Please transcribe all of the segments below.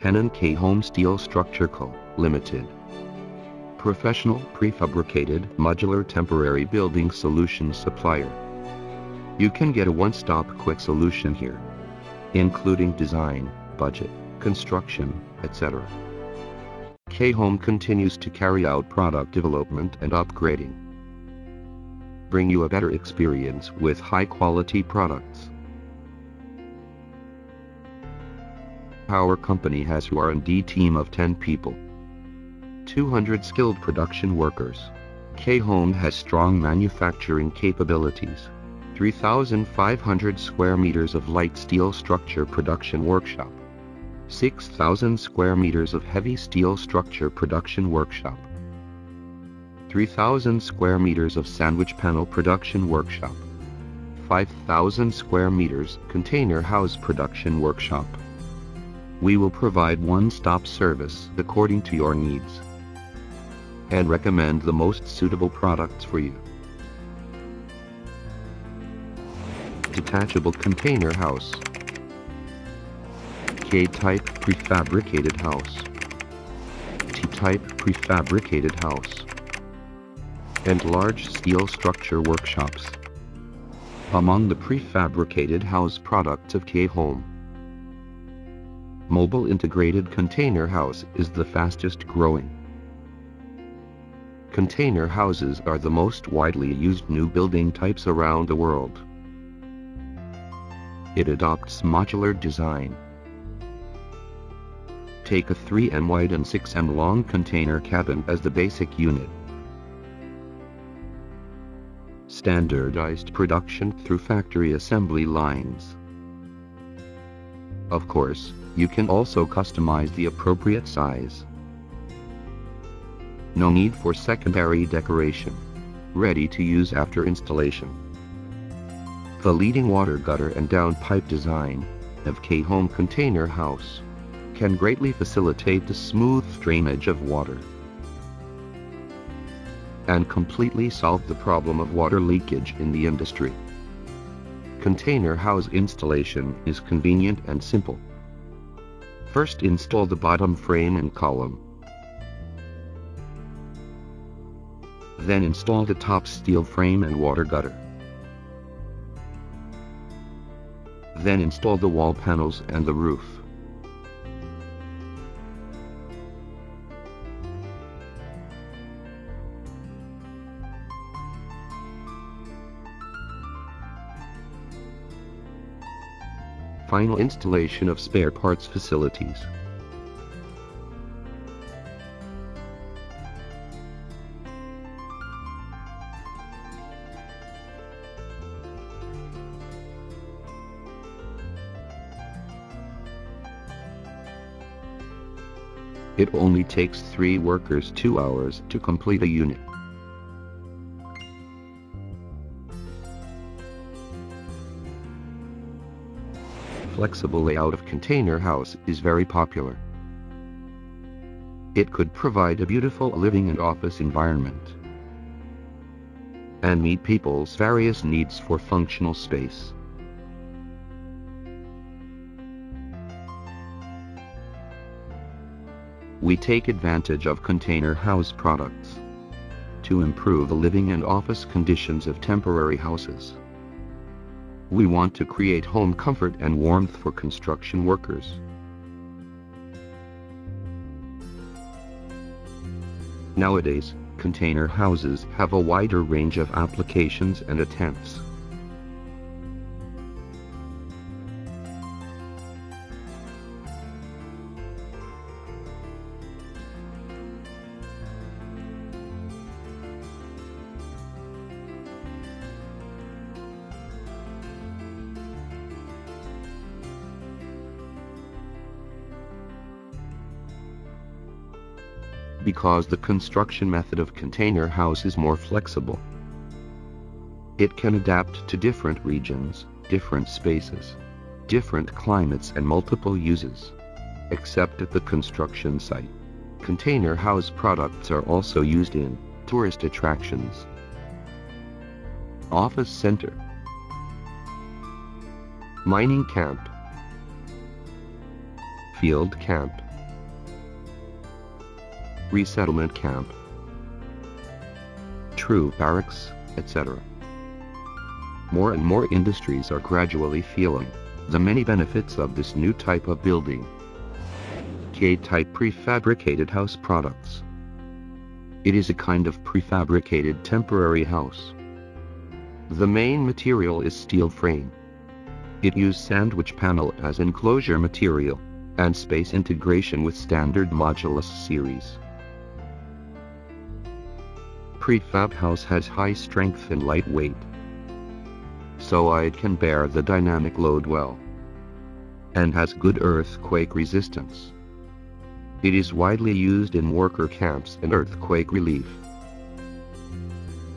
Henan Khome Steel Structure Co., Limited. Professional prefabricated modular temporary building solutions supplier. You can get a one-stop quick solution here, including design, budget, construction, etc. Khome continues to carry out product development and upgrading. Bring you a better experience with high-quality products. Our company has an R&D team of 10 people. 200 skilled production workers. Khome has strong manufacturing capabilities. 3,500 square meters of light steel structure production workshop. 6,000 square meters of heavy steel structure production workshop. 3,000 square meters of sandwich panel production workshop. 5,000 square meters container house production workshop. We will provide one-stop service according to your needs and recommend the most suitable products for you. Detachable container house. K-type prefabricated house. T-type prefabricated house. And large steel structure workshops. Among the prefabricated house products of Khome, Mobile Integrated Container House is the fastest growing. Container houses are the most widely used new building types around the world. It adopts modular design. Take a 3m wide and 6m long container cabin as the basic unit. Standardized production through factory assembly lines. Of course, you can also customize the appropriate size. No need for secondary decoration. Ready to use after installation. The leading water gutter and downpipe design of Khome Container House can greatly facilitate the smooth drainage of water and completely solve the problem of water leakage in the industry. Container house installation is convenient and simple. First, install the bottom frame and column. Then install the top steel frame and water gutter. Then install the wall panels and the roof. Final installation of spare parts facilities. It only takes 3 workers 2 hours to complete a unit. Flexible layout of container house is very popular. It could provide a beautiful living and office environment and meet people's various needs for functional space. We take advantage of container house products to improve the living and office conditions of temporary houses. We want to create home comfort and warmth for construction workers. Nowadays, container houses have a wider range of applications and attempts. Because the construction method of container house is more flexible. It can adapt to different regions, different spaces, different climates and multiple uses. Except at the construction site. Container house products are also used in tourist attractions, office center, mining camp, field camp, resettlement camp, troop barracks, etc. More and more industries are gradually feeling the many benefits of this new type of building. K-type prefabricated house products. It is a kind of prefabricated temporary house. The main material is steel frame. It uses sandwich panel as enclosure material, and space integration with standard Modular series. Prefab house has high strength and light weight, so it can bear the dynamic load well, and has good earthquake resistance. It is widely used in worker camps and earthquake relief.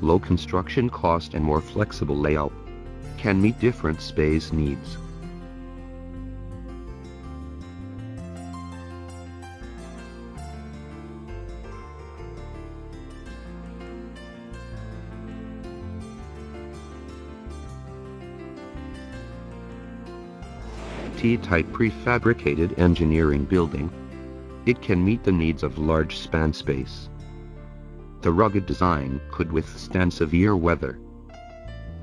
Low construction cost and more flexible layout can meet different space needs. T-type prefabricated engineering building. It can meet the needs of large span space. The rugged design could withstand severe weather.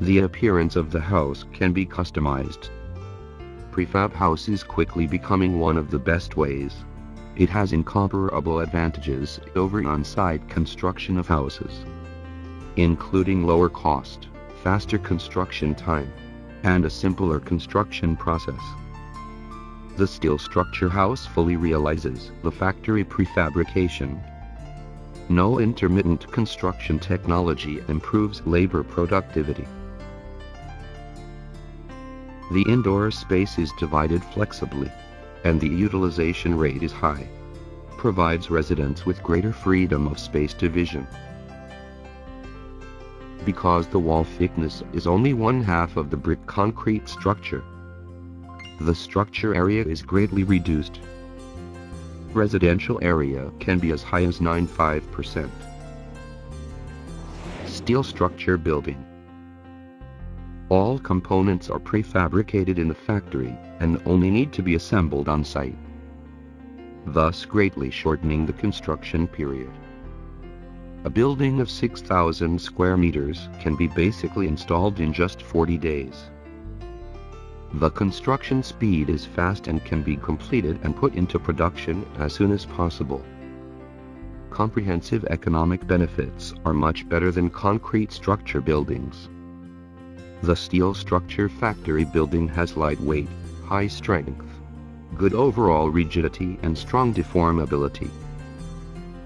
The appearance of the house can be customized. Prefab house is quickly becoming one of the best ways. It has incomparable advantages over on-site construction of houses, including lower cost, faster construction time, and a simpler construction process. The steel structure house fully realizes the factory prefabrication. No intermittent construction technology improves labor productivity. The indoor space is divided flexibly, and the utilization rate is high. Provides residents with greater freedom of space division. Because the wall thickness is only 1/2 of the brick concrete structure, the structure area is greatly reduced. Residential area can be as high as 95%. Steel structure building. All components are prefabricated in the factory and only need to be assembled on site, thus greatly shortening the construction period. A building of 6,000 square meters can be basically installed in just 40 days. The construction speed is fast and can be completed and put into production as soon as possible. Comprehensive economic benefits are much better than concrete structure buildings. The steel structure factory building has light weight, high strength, good overall rigidity and strong deformability.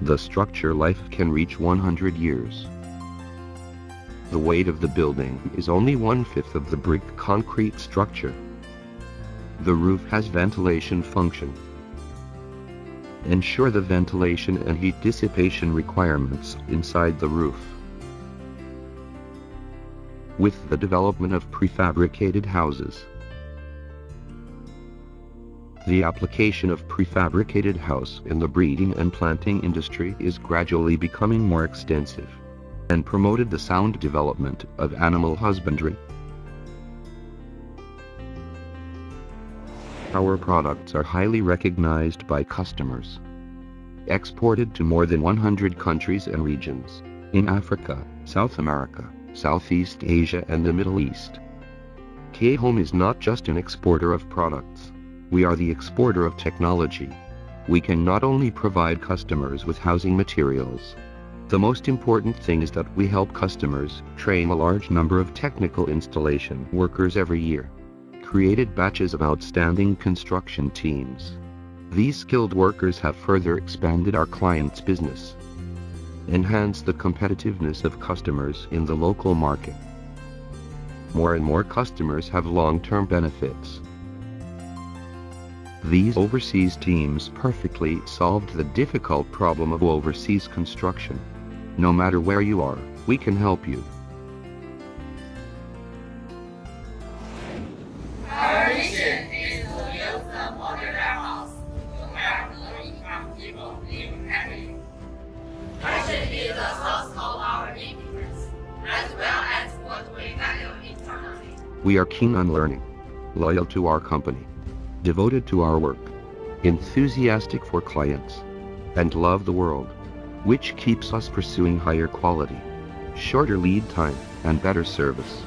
The structure life can reach 100 years. The weight of the building is only 1/5 of the brick concrete structure. The roof has ventilation function. Ensure the ventilation and heat dissipation requirements inside the roof. With the development of prefabricated houses, the application of prefabricated house in the breeding and planting industry is gradually becoming more extensive, and promoted the sound development of animal husbandry. Our products are highly recognized by customers. Exported to more than 100 countries and regions, in Africa, South America, Southeast Asia and the Middle East. Khome is not just an exporter of products. We are the exporter of technology. We can not only provide customers with housing materials. The most important thing is that we help customers train a large number of technical installation workers every year. Created batches of outstanding construction teams. These skilled workers have further expanded our clients' business. Enhance the competitiveness of customers in the local market. More and more customers have long-term benefits. These overseas teams perfectly solved the difficult problem of overseas construction. No matter where you are, we can help you. Our mission is to build a modular house to help low-income people live happily. Passion is the source of our influence, as well as what we value internally. We are keen on learning, loyal to our company, devoted to our work, enthusiastic for clients, and love the world. which keeps us pursuing higher quality, shorter lead time, and better service.